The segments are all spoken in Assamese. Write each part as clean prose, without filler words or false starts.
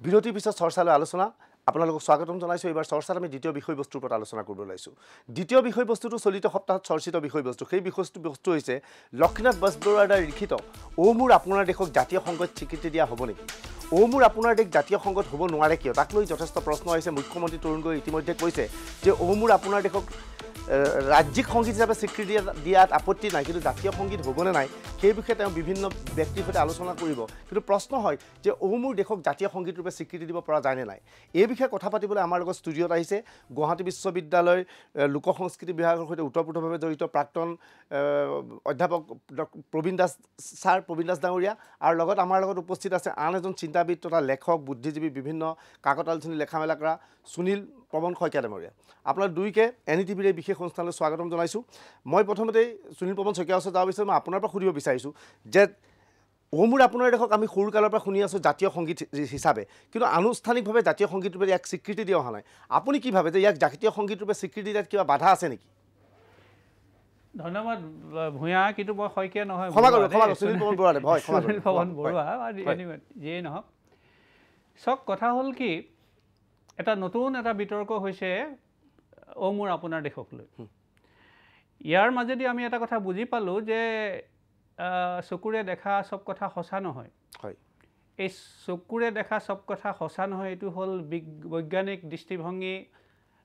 বিৰতিৰ পিছত চৰ্চালৈ আলোচনা আপোনালোকক স্বাগতম জনাইছোঁ। এইবাৰ চৰ্চাত আমি দ্বিতীয় বিষয়বস্তুৰ ওপৰত আলোচনা কৰিব ওলাইছোঁ। দ্বিতীয় বিষয়বস্তুটো চলিত সপ্তাহত চৰ্চিত বিষয়বস্তু। সেই বিষয়বস্তু হৈছে লক্ষ্মীনাথ বেজবৰুৱাৰ দ্বাৰা লিখিত অ' মোৰ আপোনাৰ দেশক জাতীয় সংঘত স্বীকৃতি দিয়া হ'ব নেকি? অ' মোৰ আপোনাৰ দেশ জাতীয় সংঘত হ'ব নোৱাৰে কিয়? তাক লৈ যথেষ্ট প্ৰশ্ন আহিছে। মুখ্যমন্ত্ৰী তৰুণ গগৈ ইতিমধ্যে কৈছে যে অ' মোৰ আপোনাৰ দেশক ৰাজ্যিক সংগীত হিচাপে স্বীকৃতি দিয়াত আপত্তি নাই, কিন্তু জাতীয় সংগীত হ'বনে নাই সেই বিষয়ে তেওঁ বিভিন্ন ব্যক্তিৰ সৈতে আলোচনা কৰিব। কিন্তু প্ৰশ্ন হয় যে অ' মোৰ দেশক জাতীয় সংগীত ৰূপে স্বীকৃতি দিব পৰা যায়নে নাই? এই বিষয়ে কথা পাতিবলৈ আমাৰ লগত ষ্টুডিঅ'ত আহিছে গুৱাহাটী বিশ্ববিদ্যালয়ৰ লোক সংস্কৃতি বিভাগৰ সৈতে ওতঃপ্ৰোতভাৱে জড়িত প্ৰাক্তন অধ্যাপক প্ৰবীণ দাস ছাৰ, প্ৰবীণ দাস ডাঙৰীয়া, আৰু লগত আমাৰ লগত উপস্থিত আছে আন এজন চিন্তাবিদ তথা লেখক, বুদ্ধিজীৱী, বিভিন্ন কাকত আলোচনী লেখা মেলা কৰা সুনীল পৱন শইকীয়া ডাঙৰীয়া। আপোনাৰ দুইকে NDTVৰ এই বিশেষ অনুষ্ঠানলৈ স্বাগতম জনাইছোঁ। মই প্ৰথমতেই সুনীল পৱন শইকীয়াৰ ওচৰত যাব বিচাৰোঁ। মই আপোনাৰ পৰা সুধিব বিচাৰিছোঁ যে অ' মোৰ আপোনাৰ দেশক আমি সৰুকালৰ পৰা শুনি আছোঁ জাতীয় সংগীত হিচাপে, কিন্তু আনুষ্ঠানিকভাৱে জাতীয় সংগীত ৰূপে ইয়াক স্বীকৃতি দিয়া অহা নাই। আপুনি কি ভাবে যে ইয়াক জাতীয় সংগীত ৰূপে স্বীকৃতি দিয়াত কিবা বাধা আছে নেকি? ধন্যবাদ ভূঞা, কিন্তু মই শইকীয়া নহয়, সুনীল পৱন বৰুৱা যিয়েই নহওক। চাওক, কথা হ'ল কি, এটা নতুন এটা বিতৰ্ক হৈছে অ' মোৰ আপোনাৰ দেশক লৈ। ইয়াৰ মাজেদি আমি এটা কথা বুজি পালোঁ যে চকুৰে দেখা চব কথা সঁচা নহয়। এই চকুৰে দেখা চব কথা সঁচা নহয়, এইটো হ'ল বৈজ্ঞানিক দৃষ্টিভংগী,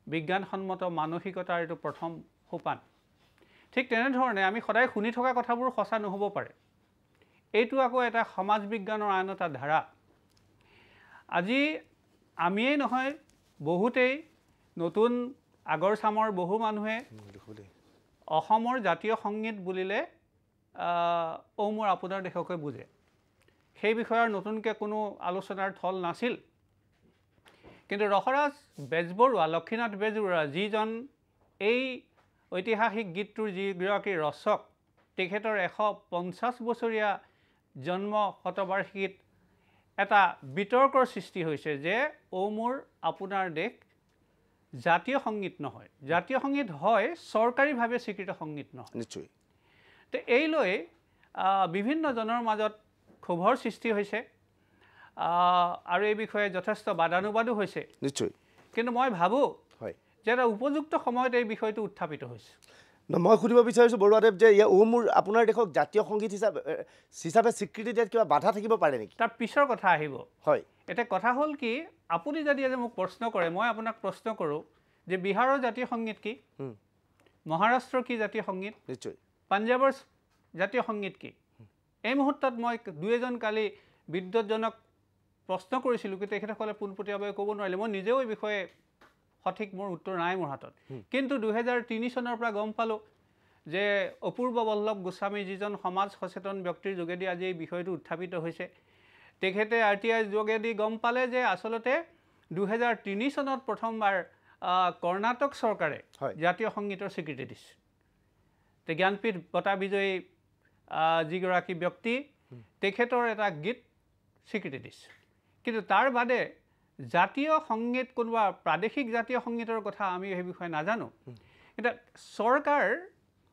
বিজ্ঞানসন্মত মানসিকতাৰ এইটো প্ৰথম সোপান। ঠিক তেনেধৰণে আমি সদায় শুনি থকা কথাবোৰ সঁচা নহ'ব পাৰে। এইটো আকৌ এটা সমাজ বিজ্ঞানৰ আন এটা ধাৰা। আজি আমিয়েই নহয়, বহুতেই নতুন আগৰ চামৰ বহু মানুহে অসমৰ জাতীয় সংগীত বুলিলে অ' মোৰ আপোনাৰ দেশকে বুজে। সেই বিষয়ৰ নতুনকৈ কোনো আলোচনাৰ থল নাছিল। কিন্তু ৰসৰাজ বেজবৰুৱা, লক্ষ্মীনাথ বেজবৰুৱা, যিজন এই ঐতিহাসিক গীতটোৰ যিগৰাকী ৰচক, তেখেতৰ 150 বছৰীয়া জন্ম শতবাৰ্ষিকীত এটা বিতৰ্কৰ সৃষ্টি হৈছে যে অ' মোৰ আপোনাৰ দেশ জাতীয় সংগীত নহয়। জাতীয় সংগীত হয়, চৰকাৰীভাৱে স্বীকৃত সংগীত নহয়। নিশ্চয়। তো এই লৈ বিভিন্নজনৰ মাজত ক্ষোভৰ সৃষ্টি হৈছে আৰু এই বিষয়ে যথেষ্ট বাদানুবাদো হৈছে। নিশ্চয়। কিন্তু মই ভাবোঁ যে এটা উপযুক্ত সময়ত এই বিষয়টো উত্থাপিত হৈছে। মই সুধিব বিচাৰিছোঁ বৰুৱাদেৱ যে অ' মোৰ আপোনাৰ দেশক জাতীয় সংগীত হিচাপে স্বীকৃতি দিয়াত কিবা বাধা থাকিব পাৰে নেকি? তাৰ পিছৰ কথা আহিব। হয়। এতিয়া কথা হ'ল কি, আপুনি যদি আজি মোক প্ৰশ্ন কৰে, মই আপোনাক প্ৰশ্ন কৰোঁ যে বিহাৰৰ জাতীয় সংগীত কি, মহাৰাষ্ট্ৰৰ কি জাতীয় সংগীত, নিশ্চয়, পাঞ্জাৱৰ জাতীয় সংগীত কি, এই মুহূৰ্তত মই দুই এজন কালি বিদ্যুৎজনক প্ৰশ্ন কৰিছিলোঁ, কিন্তু তেখেতসকলে পোনপটীয়াভাৱে ক'ব নোৱাৰিলে। মই নিজেও এই বিষয়ে সঠিক মোৰ উত্তৰ নাই মোৰ হাতত। কিন্তু 2003 চনৰ পৰা গম পালোঁ যে অপূৰ্ব বল্লভ গোস্বামী, যিজন সমাজ সচেতন ব্যক্তিৰ যোগেদি আজি এই বিষয়টো উত্থাপিত হৈছে, তেখেতে RTI যোগেদি গম পালে যে আচলতে 2003 চনত প্ৰথমবাৰ কৰ্ণাটক চৰকাৰে জাতীয় সংগীতৰ স্বীকৃতি দিছে। জ্ঞানপীঠ বঁটা বিজয়ী যিগৰাকী ব্যক্তি, তেখেতৰ এটা গীত স্বীকৃতি দিছে। কিন্তু তাৰ বাদে জাতীয় সংগীত, কোনোবা প্ৰাদেশিক জাতীয় সংগীতৰ কথা আমি সেই বিষয়ে নাজানো। এতিয়া চৰকাৰ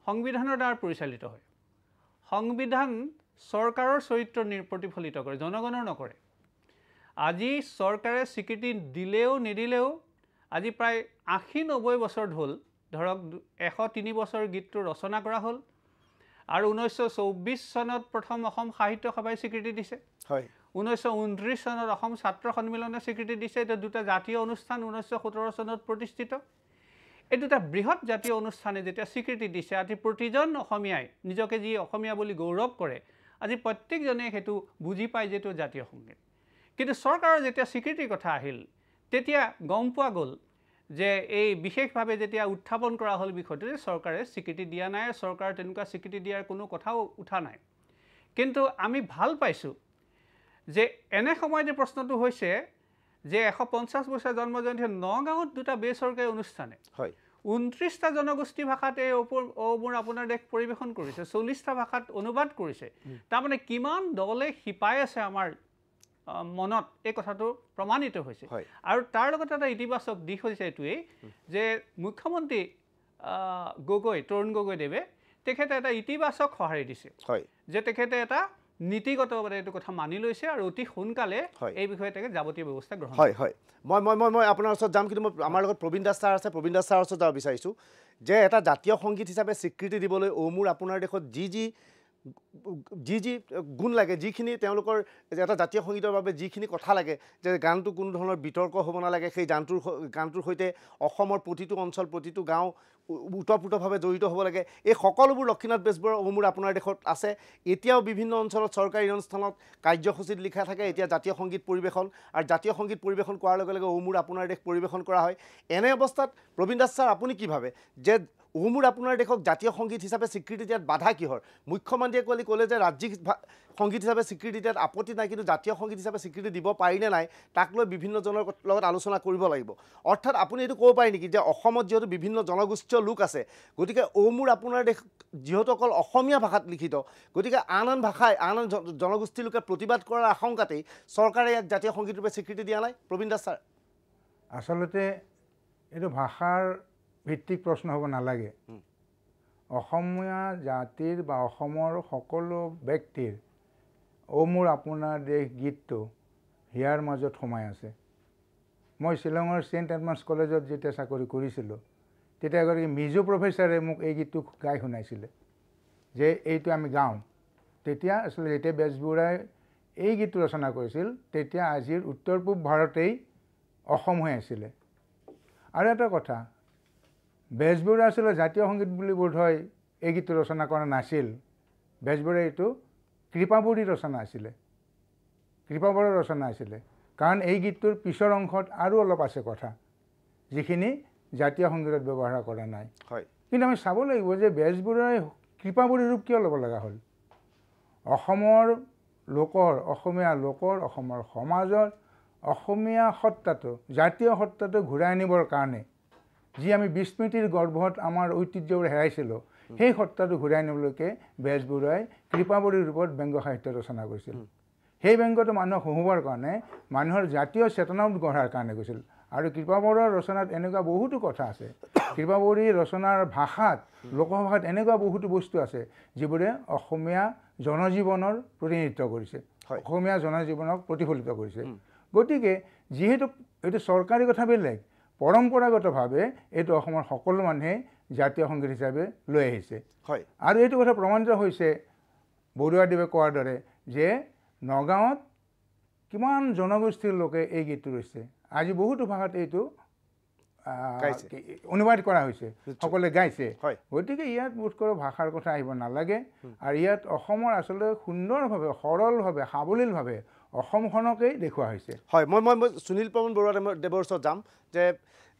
সংবিধানৰ দ্বাৰা পৰিচালিত হয়। সংবিধান চৰকাৰৰ চৰিত্ৰ প্ৰতিফলিত কৰে, জনগণৰ নকৰে। আজি চৰকাৰে স্বীকৃতি দিলেও নিদিলেও আজি প্ৰায় 80-90 বছৰ হ'ল, ধৰক 103 বছৰ গীতটো ৰচনা কৰা হ'ল, আৰু 1924 চনত প্ৰথম অসম সাহিত্য সভাই স্বীকৃতি দিছে। 1929 চনত অসম ছাত্ৰ সন্মিলনে স্বীকৃতি দিছে। এতিয়া দুটা জাতীয় অনুষ্ঠান 1917 চনত প্ৰতিষ্ঠিত। এই দুটা বৃহৎ জাতীয় অনুষ্ঠানে যেতিয়া স্বীকৃতি দিছে, আজি প্ৰতিজন অসমীয়াই নিজকে যি অসমীয়া বুলি গৌৰৱ কৰে, আজি প্ৰত্যেকজনে সেইটো বুজি পায় যে এইটো জাতীয় সংগীত। কিন্তু চৰকাৰৰ যেতিয়া স্বীকৃতিৰ কথা আহিল, তেতিয়া গম পোৱা গ'ল যে এই বিশেষভাৱে যেতিয়া উত্থাপন কৰা হ'ল বিষয়টো, যে চৰকাৰে স্বীকৃতি দিয়া নাই, চৰকাৰ তেনেকুৱা স্বীকৃতি দিয়াৰ কোনো কথাও উঠা নাই। কিন্তু আমি ভাল পাইছোঁ যে এনে সময়তে প্ৰশ্নটো হৈছে যে 150 বছৰ জন্মজয়ন্তী নগাঁৱত দুটা বেচৰকাৰী অনুষ্ঠানে 29টা জনগোষ্ঠী ভাষাত এই অ' মোৰ আপোনাৰ দেশ পৰিৱেশন কৰিছে, 40টা ভাষাত অনুবাদ কৰিছে। তাৰমানে কিমান দলে শিপাই আছে আমাৰ মনত, এই কথাটো প্ৰমাণিত হৈছে। আৰু তাৰ লগতে এটা ইতিবাচক দিশ হৈছে এইটোৱেই যে মুখ্যমন্ত্ৰী তৰুণ গগৈদেৱে তেখেতে এটা ইতিবাচক সঁহাৰি দিছে যে তেখেতে এটা নীতিগতভাৱে এইটো কথা মানি লৈছে আৰু অতি সোনকালে এই বিষয়ে তাকে যাৱতীয় ব্যৱস্থা গ্ৰহণ হয় হয় মই আপোনাৰ ওচৰত যাম কিন্তু মই আমাৰ লগত প্ৰবীণ দাস ছাৰ আছে প্ৰবীণ দাস ছাৰৰ ওচৰত যাব বিচাৰিছোঁ যে এটা জাতীয় সংগীত হিচাপে স্বীকৃতি দিবলৈ মোৰ আপোনাৰ দেশত যি গুণ লাগে যিখিনি তেওঁলোকৰ এটা জাতীয় সংগীতৰ বাবে যিখিনি কথা লাগে যে গানটো কোনো ধৰণৰ বিতৰ্ক হ'ব নালাগে সেই গানটোৰ সৈতে অসমৰ প্ৰতিটো অঞ্চল প্ৰতিটো গাঁও ওতঃপ্ৰোতভাৱে জড়িত হ'ব লাগে এই সকলোবোৰ লক্ষ্মীনাথ বেজবৰুৱাৰ মোৰ আপোনাৰ দেশত আছে এতিয়াও বিভিন্ন অঞ্চলত চৰকাৰী অনুষ্ঠানত কাৰ্যসূচীত লিখা থাকে এতিয়া জাতীয় সংগীত পৰিৱেশন আৰু জাতীয় সংগীত পৰিৱেশন কৰাৰ লগে লগে মোৰ আপোনাৰ দেশ পৰিৱেশন কৰা হয় এনে অৱস্থাত প্ৰবীণ দাস ছাৰ আপুনি কি ভাবে যে মোৰ আপোনাৰ দেশক জাতীয় সংগীত হিচাপে স্বীকৃতি দিয়াত বাধা কিহৰ মুখ্যমন্ত্ৰীয়ে ক'লে যে ৰাজ্যিক সংগীত হিচাপে স্বীকৃতি দিয়াত আপত্তি নাই কিন্তু জাতীয় সংগীত হিচাপে স্বীকৃতি দিব পাৰিনে নাই তাক লৈ বিভিন্নজনৰ লগত আলোচনা কৰিব লাগিব অৰ্থাৎ আপুনি এইটো ক'ব পাৰে নেকি যে অসমত যিহেতু বিভিন্ন জনগোষ্ঠীয় লোক আছে গতিকে মোৰ আপোনাৰ দেশ যিহেতু অকল অসমীয়া ভাষাত লিখিত গতিকে আন ভাষাই আন জনগোষ্ঠীৰ লোকে প্ৰতিবাদ কৰাৰ আশংকাতেই চৰকাৰে ইয়াক জাতীয় সংগীত ৰূপে স্বীকৃতি দিয়া নাই প্ৰবীণ দাস ছাৰ আচলতে এইটো ভাষাৰ ভিত্তিক প্ৰশ্ন হ'ব নালাগে অসমীয়া জাতিৰ বা অসমৰ সকলো ব্যক্তিৰ মোৰ আপোনাৰ দেশ গীতটো হিয়াৰ মাজত সোমাই আছে মই শ্বিলঙৰ ছেইণ্ট এডমাণ্ডছ কলেজত যেতিয়া চাকৰি কৰিছিলোঁ তেতিয়া এগৰাকী মিজো প্ৰফেচাৰে মোক এই গীতটো গাই শুনাইছিলে যে এইটো আমি গাওঁ তেতিয়া আচলতে যেতিয়া বেজবৰুৱাই এই গীতটো ৰচনা কৰিছিল তেতিয়া আজিৰ উত্তৰ পূব ভাৰতেই অসম হৈ আছিলে আৰু এটা কথা বেজবৰুৱা আচলতে জাতীয় সংগীত বুলি বোধহয় এই গীতটো ৰচনা কৰা নাছিল বেজবৰুৱাই এইটো কৃপাবৰী ৰচনা আছিলে কৃপাবৰৰ ৰচনা আছিলে কাৰণ এই গীতটোৰ পিছৰ অংশত আৰু অলপ আছে কথা যিখিনি জাতীয় সংগীতত ব্যৱহাৰ কৰা নাই হয় কিন্তু আমি চাব লাগিব যে বেজবৰুৱাই কৃপাবৰী ৰূপ কিয় ল'ব লগা হ'ল অসমৰ লোকৰ অসমীয়া লোকৰ অসমৰ সমাজৰ অসমীয়া সত্তাটো জাতীয় সত্তাটো ঘূৰাই আনিবৰ কাৰণে যি আমি বিস্মৃতিৰ গৰ্ভত আমাৰ ঐতিহ্যবোৰ হেৰাইছিলোঁ সেই সত্তাটো ঘূৰাই আনিবলৈকে বেজবৰুৱাই কৃপাবৰীৰ ৰূপত ব্যংগ সাহিত্য ৰচনা কৰিছিল সেই ব্যংগটো মানুহক হহুবৰ কাৰণে মানুহৰ জাতীয় চেতনাবোধ গঢ়াৰ কাৰণে গৈছিল আৰু কৃপাবৰৰ ৰচনাত এনেকুৱা বহুতো কথা আছে কৃপাবৰীৰ ৰচনাৰ ভাষাত লোকভাষাত এনেকুৱা বহুতো বস্তু আছে যিবোৰে অসমীয়া জনজীৱনৰ প্ৰতিনিধিত্ব কৰিছে অসমীয়া জনজীৱনক প্ৰতিফলিত কৰিছে গতিকে যিহেতু এইটো চৰকাৰী কথা বেলেগ পৰম্পৰাগতভাৱে এইটো অসমৰ সকলো মানুহে জাতীয় সংগীত হিচাপে লৈ আহিছে হয় আৰু এইটো কথা প্ৰমাণিত হৈছে বৰুৱাদেৱে কোৱাৰ দৰে যে নগাঁৱত কিমান জনগোষ্ঠীৰ লোকে এই গীতটো লৈছে আজি বহুতো ভাষাত এইটো অনুবাদ কৰা হৈছে সকলোৱে গাইছে গতিকে ইয়াত বোধ কৰোঁ ভাষাৰ কথা আহিব নালাগে আৰু ইয়াত অসমৰ আচলতে সুন্দৰভাৱে সৰলভাৱে সাৱলীলভাৱে অসমখনকেই দেখুওৱা হৈছে হয় মই সুনীল পৱন বৰুৱাদেৱৰ ওচৰত যাম যে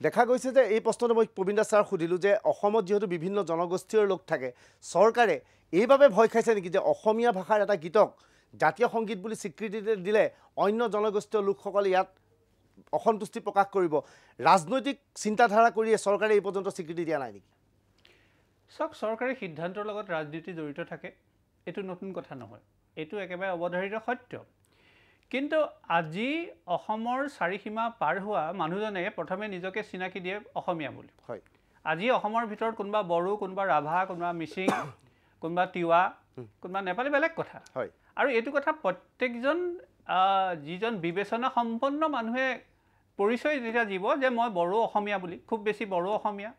দেখা গৈছে যে এই প্ৰশ্নটো মই প্ৰবীণ দাস ছাৰক সুধিলোঁ যে অসমত যিহেতু বিভিন্ন জনগোষ্ঠীৰ লোক থাকে চৰকাৰে এইবাবে ভয় খাইছে নেকি যে অসমীয়া ভাষাৰ এটা গীতক জাতীয় সংগীত বুলি স্বীকৃতি দিলে অন্য জনগোষ্ঠীয় লোকসকলে ইয়াত অসন্তুষ্টি প্ৰকাশ কৰিব ৰাজনৈতিক চিন্তাধাৰা কৰিয়ে চৰকাৰে এই পৰ্যন্ত স্বীকৃতি দিয়া নাই নেকি চাওক চৰকাৰী সিদ্ধান্তৰ লগত ৰাজনীতি জড়িত থাকে এইটো নতুন কথা নহয় এইটো একেবাৰে অৱধাৰিত সত্য কিন্তু আজি অসমৰ চাৰিসীমা পাৰ হোৱা মানুহজনে প্ৰথমে নিজকে চিনাকি দিয়ে অসমীয়া বুলি হয় আজি অসমৰ ভিতৰত কোনোবা বড়ো কোনোবা ৰাভা কোনোবা মিচিং কোনোবা তিৱা কোনোবা নেপালী বেলেগ কথা হয় আৰু এইটো কথা প্ৰত্যেকজন যিজন বিবেচনা সম্পন্ন মানুহে পৰিচয় যেতিয়া দিব যে মই বড়ো অসমীয়া বুলি খুব বেছি বড়ো অসমীয়া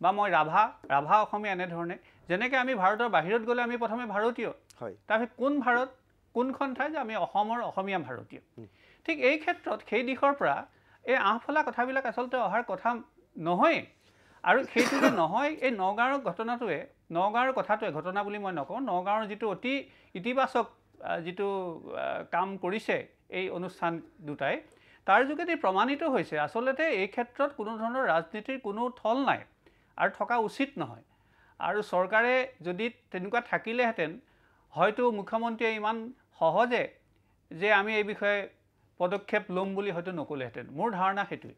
বা মই ৰাভা অসমীয়া এনেধৰণে যেনেকৈ আমি ভাৰতৰ বাহিৰত গ'লে আমি প্ৰথমে ভাৰতীয় হয় তাৰপিছত কোন ভাৰত কোনখন ঠাই যে আমি অসমৰ অসমীয়া ভাৰতীয় ঠিক এই ক্ষেত্ৰত সেই দিশৰ পৰা এই আঁফলা কথাবিলাক আচলতে অহাৰ কথা নহয় আৰু সেইটো যে নহয় এই নগাঁৱৰ ঘটনাটোৱে নগাঁৱৰ কথাটোৱে ঘটনা বুলি মই নকওঁ নগাঁৱৰ যিটো অতি ইতিবাচক যিটো কাম কৰিছে এই অনুষ্ঠান দুটাই তাৰ যোগেদি প্ৰমাণিত হৈছে আচলতে এই ক্ষেত্ৰত কোনো ধৰণৰ ৰাজনীতিৰ কোনো থল নাই আৰু থকা উচিত নহয় আৰু চৰকাৰে যদি তেনেকুৱা থাকিলেহেঁতেন হয়তো মুখ্যমন্ত্ৰীয়ে ইমান সহজে যে আমি এই বিষয়ে পদক্ষেপ ল'ম বুলি হয়তো নক'লেহেঁতেন মোৰ ধাৰণা সেইটোৱে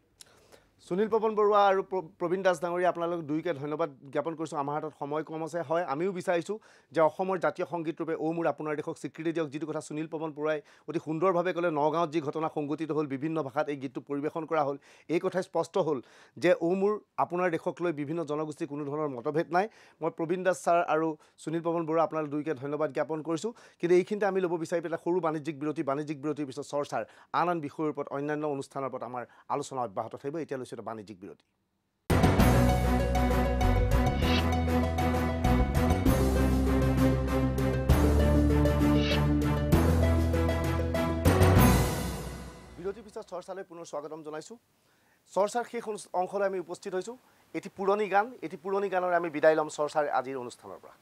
সুনীল পৱন বৰুৱা আৰু প্ৰবীণ দাস ডাঙৰীয়া আপোনালোক দুয়োকে ধন্যবাদ জ্ঞাপন কৰিছোঁ। আমাৰ হাতত সময় কম আছে, হয় আমিও বিচাৰিছোঁ যে অসমৰ জাতীয় সংগীত ৰূপে অ' মোৰ আপোনাৰ দেশক স্বীকৃতি দিয়ক। যিটো কথা সুনীল পৱন বৰুৱাই অতি সুন্দৰভাৱে ক'লে, নগাঁৱত যি ঘটনা সংঘটিত হ'ল, বিভিন্ন ভাষাত এই গীতটো পৰিৱেশন কৰা হ'ল, এই কথাই স্পষ্ট হ'ল যে অ' মোৰ আপোনাৰ দেশক লৈ বিভিন্ন জনগোষ্ঠীৰ কোনো ধৰণৰ মতভেদ নাই। মই প্ৰবীণ দাস ছাৰ আৰু সুনীল পৱন বৰুৱা আপোনালোক দুয়োকে ধন্যবাদ জ্ঞাপন কৰিছোঁ। কিন্তু এইখিনিতে আমি ল'ব বিচাৰি পেলাই সৰু বাণিজ্যিক বিৰতিৰ পিছত চৰ্চাৰ আন বিষয়ৰ ওপৰত অন্যান্য অনুষ্ঠানৰ ওপৰত আমাৰ আলোচনা অব্যাহত থাকিব। এতিয়া লৈছোঁ এটা বাণিজ্যিক বিৰতি। বিৰতিৰ পিছত চৰ্চালৈ পুনৰ স্বাগতম জনাইছোঁ। চৰ্চাৰ শেষ অংশলৈ আমি উপস্থিত হৈছোঁ। এটি পুৰণি গানেৰে আমি বিদায় ল'ম চৰ্চাৰ আজিৰ অনুষ্ঠানৰ পৰা।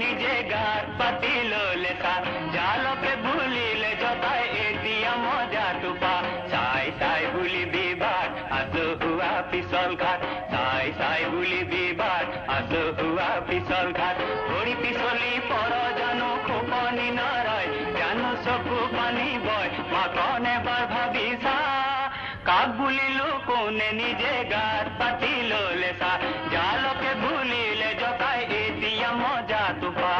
নিজে গাত পাতি ললে জালকে ভুলিলে জতাই এতিয়া মজা টোপা চাই চাই বুলি বিবাদ আছো হুৱা পিছল ঘাট চাই চাই বুলি বিবাদ আছো হুৱা পিছল ঘাট ভৰি পিছলি পৰ জানো খোপনি নৰয় জানো চকু পানী বয় মাকন এবাৰ ভাবি চা কাক বুলিলো কোনে নিজে গাত পাতি ললে জালকে ভুলিলে জতাই এতিয়া মজা টোপা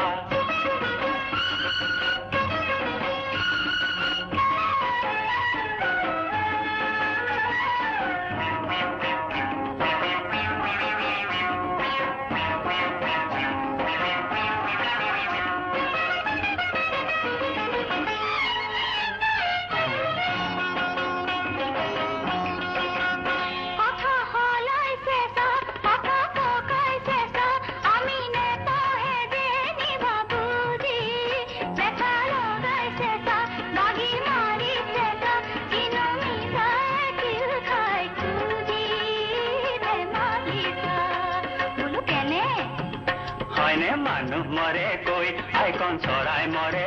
মানুহ মৰে কৈ আইকন চৰাই মৰে